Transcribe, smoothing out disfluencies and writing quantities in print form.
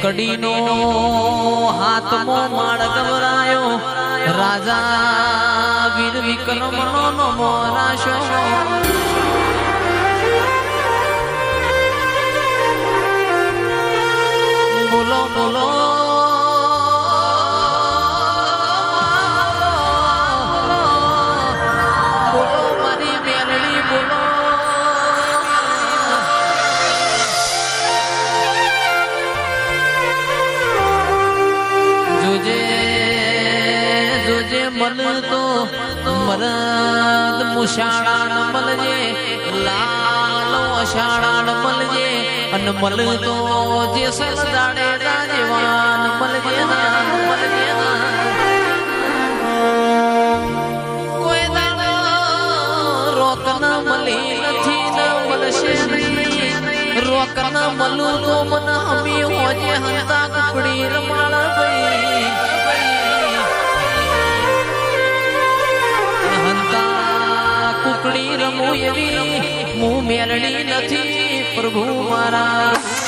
કડીનો હાથમો માળ ગવરાયો રાજા વીર વિક્રમનો નમો રાશો બોલો બોલો બોલો મારી મેલડી બોલો જોજે જોજે મન તો મરદ મુશાળા મળજે લાલ અષાઢ મળજે અને મલ તો જે સલદાડે રાજવાન મળજે કોઈ દાડો રોકન મળી નથી ન મળશે રોકન મળું તો મન હમી હોજે હંતા કુકડી રમાળ ભાઈ કુકડી રમું એવી હું મેલડી નથી પ્રભુ મારા